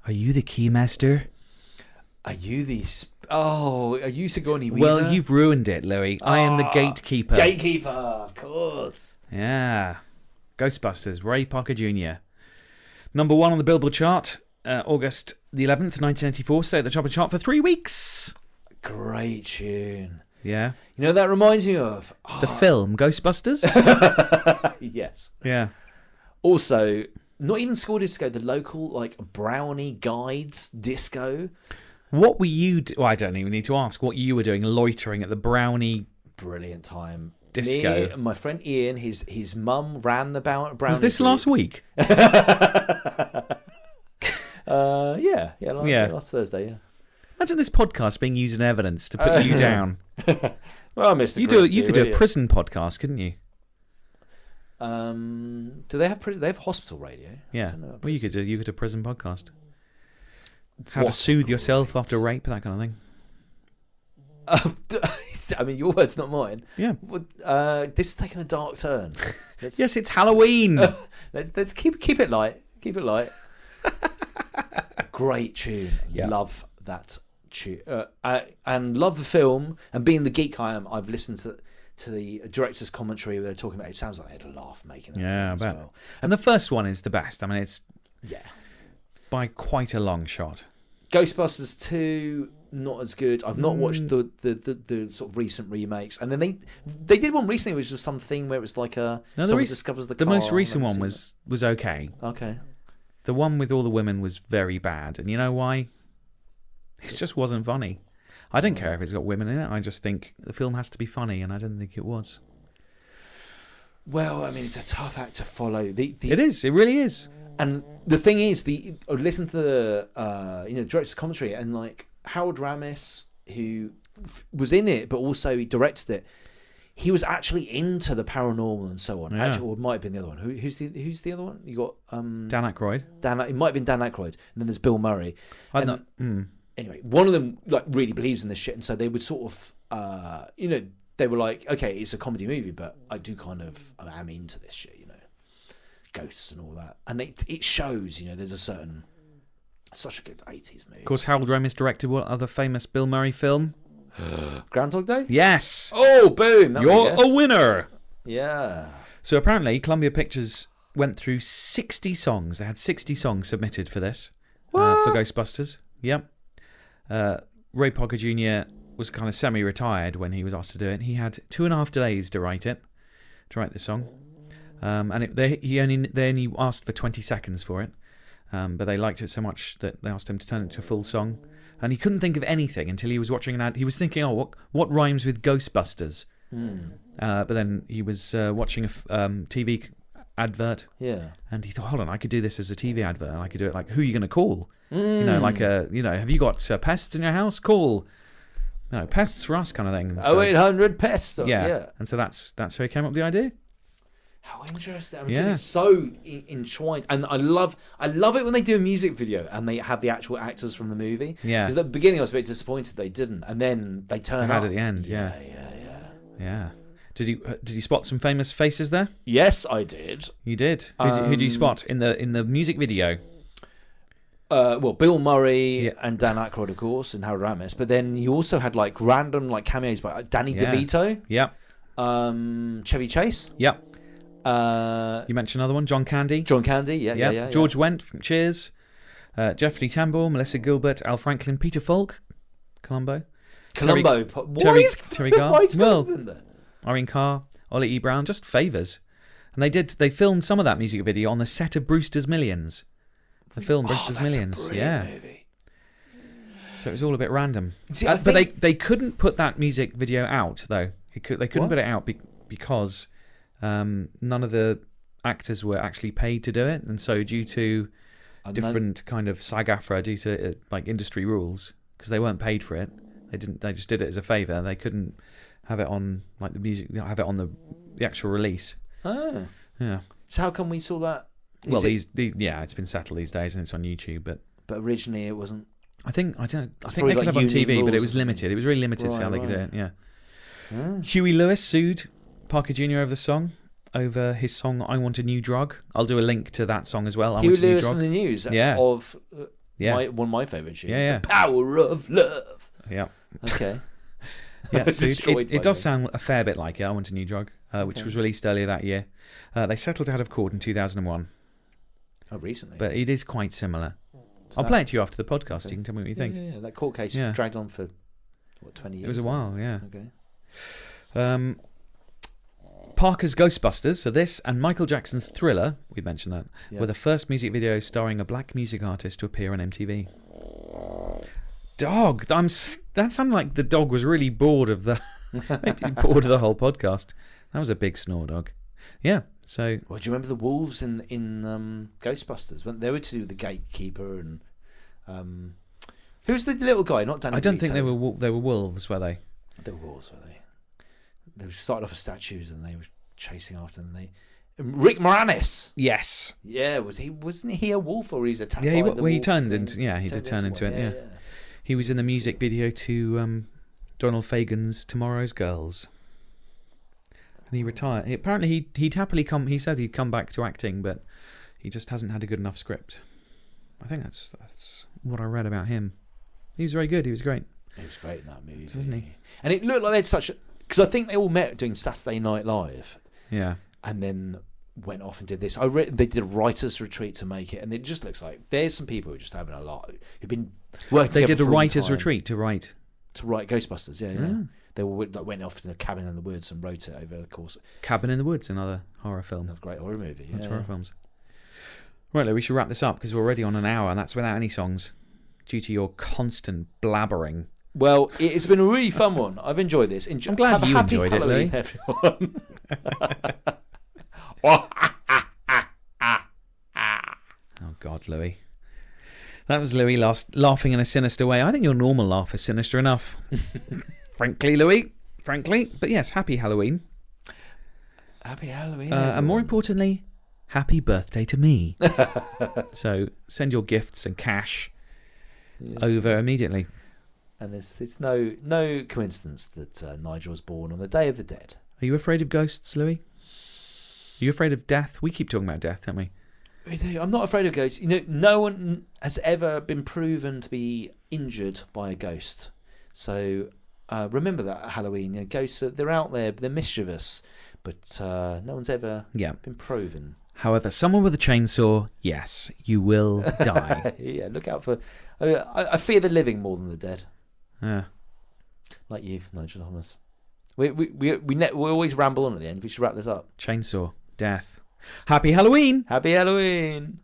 Are you the keymaster? Are you the... are you Sigourney Weaver? Well, you've ruined it, Louis. I am the gatekeeper. Gatekeeper, of course. Yeah. Ghostbusters, Ray Parker Jr. Number 1 on the Billboard chart, August the 11th, 1984. Stayed at the top of the chart for 3 weeks. Great tune. Yeah. You know, that reminds me of... The film, Ghostbusters? Yes. Yeah. Also, not even school disco, the local, like, Brownie Guides disco. What were you... Well, I don't even need to ask what you were doing loitering at the Brownie... Brilliant time. Disco. Me and my friend Ian, his mum ran the Brownie Was this group. last week? Last Thursday, yeah. Imagine this podcast being used as evidence to put you down. Well, Mr. You could do a prison podcast, couldn't you? Do they have They have hospital radio? Yeah. Well, you could do a prison podcast. How to soothe yourself after rape, that kind of thing. I mean, your words, not mine. Yeah. This is taking a dark turn. Yes, it's Halloween. Let's keep it light. Keep it light. Great tune. Yeah. Love that tune. And love the film. And being the geek I am, I've listened to the director's commentary where they're talking about it. Sounds like they had a laugh making that film I as bet. well. And the first one is the best. I mean, it's Yeah. by quite a long shot. Ghostbusters 2, not as good. I've not watched the sort of recent remakes. And then they did one recently, which was something where it was like someone discovers the car. The most recent one was okay. Okay. The one with all the women was very bad. And you know why? It just wasn't funny. I don't care if it's got women in it. I just think the film has to be funny, and I didn't think it was. Well, I mean, it's a tough act to follow. It is. It really is. And the thing is, listen to the director's commentary, and like Harold Ramis, who was in it, but also he directed it. He was actually into the paranormal and so on. Yeah. Actually, or it might have been the other one. Who's the other one? You got Dan Aykroyd. It might have been Dan Aykroyd, and then there's Bill Murray. Anyway, one of them like really believes in this shit, and so they would sort of, they were like, okay, it's a comedy movie, but I am into this shit, ghosts and all that, and it shows, there's such a good 80s movie. Of course, Harold Ramis directed what other famous Bill Murray film? Groundhog Day? Yes. Oh, boom! You're a winner. Yeah. So apparently, Columbia Pictures went through 60 songs. They had 60 songs submitted for this for Ghostbusters. Yep. Ray Parker Jr. was kind of semi-retired when he was asked to do it. He had 2.5 days to write the song, and they only asked for 20 seconds for it, but they liked it so much that they asked him to turn it into a full song. And he couldn't think of anything until he was watching an ad. He was thinking, what rhymes with Ghostbusters? But then he was watching a TV advert. Yeah. And he thought, hold on, I could do this as a TV advert. And I could do it like, who are you going to call? Have you got pests in your house? Call, pests for us kind of thing. So, 0800 pests. Yeah. And so that's how he came up with the idea. How interesting! Because it's so entwined, and I love it when they do a music video and they have the actual actors from the movie. Yeah. Because at the beginning I was a bit disappointed they didn't, and then they turn up at the end. Yeah. Yeah. Did you spot some famous faces there? Yes, I did. You did. Who did you spot in the music video? Bill Murray and Dan Aykroyd, of course, and Harold Ramis. But then you also had like random cameos by Danny DeVito. Yep. Chevy Chase. Yep. You mentioned another one, John Candy. Yeah. George Wendt from Cheers. Jeffrey Tambor, Melissa Gilbert, Al Franklin, Peter Falk, Columbo. Terry Garr. Why is Columbo in there? Irene Carr, Ollie E. Brown, just favours. And they filmed some of that music video on the set of Brewster's Millions. The film Brewster's Millions. Movie. So it was all a bit random. See, but they couldn't put that music video out though. They couldn't put it out because none of the actors were actually paid to do it, and so due to different kind of SAG-AFTRA, due to industry rules, because they weren't paid for it, they just did it as a favour. They couldn't have it on the music, have it on the actual release. Oh, yeah. So how come we saw that? It's been settled these days and it's on YouTube, but originally it wasn't. I think they could have on TV, but it was limited. It was really limited how they could do it. Yeah. Huey Lewis sued Parker Jr. over the song, over his song "I Want a New Drug." I'll do a link to that song as well. Huey Lewis in the news. Yeah. One of my favourite tunes. Yeah. The Power of Love. Yeah. Okay. Yeah, so Destroyed by it does me. sound a fair bit like it. I Want a New Drug, which was released earlier that year. They settled out of court in 2001. Oh, recently. But it is quite similar. So I'll play it to you after the podcast. You can tell me what you think. Yeah. That court case dragged on for, 20 years? It was a while, yeah. Okay. Parker's Ghostbusters, so this and Michael Jackson's Thriller, we mentioned that, were the first music videos starring a black music artist to appear on MTV. Dog! That sounded like the dog was really bored of the maybe he's bored of the whole podcast. That was a big snore, dog. Yeah, so... Well, do you remember the wolves in Ghostbusters? When they were to do with the gatekeeper and... who's the little guy? Not Danny I don't DeVito. think they were wolves, were they? They were wolves, were they? They started off as statues and they were chasing after them. Rick Moranis. Yes. Yeah, wasn't he a wolf or he's attacked? Yeah, he turned into he did turn into it. Yeah. He was in the music video to Donald Fagen's Tomorrow's Girls. And he retired. Apparently, he'd happily come. He said he'd come back to acting, but he just hasn't had a good enough script. I think that's what I read about him. He was very good. He was great. He was great in that movie, wasn't he? And it looked like they had such. Because I think they all met doing Saturday Night Live. Yeah. And then went off and did this. They did a writers' retreat to make it, and it just looks like there's some people who are just having a lot. Who've been working. They did a for all writers' time retreat to write Ghostbusters. Yeah. They went off to a cabin in the woods and wrote it over the course. Cabin in the Woods, another horror film. Another great horror movie. That's horror films. Right, Lou, we should wrap this up because we're already on an hour, and that's without any songs, due to your constant blabbering. Well, it's been a really fun one. I've enjoyed this. I'm glad you enjoyed Halloween, it, Louis. Everyone. Oh, God, Louis. That was Louis laughing in a sinister way. I think your normal laugh is sinister enough. Frankly, Louis. Frankly. But yes, happy Halloween. Happy Halloween, and more importantly, happy birthday to me. So send your gifts and cash over immediately. And it's no coincidence that Nigel was born on the Day of the Dead. Are you afraid of ghosts, Louis? Are you afraid of death? We keep talking about death, don't we? I'm not afraid of ghosts. No one has ever been proven to be injured by a ghost. So remember that at Halloween. Ghosts, they're out there, they're mischievous, but no one's ever been proven. However, someone with a chainsaw, yes, you will die. Yeah, look out for... I fear the living more than the dead. Yeah. Like you, Nigel Thomas. We always ramble on at the end. We should wrap this up. Chainsaw. Death. Happy Halloween! Happy Halloween!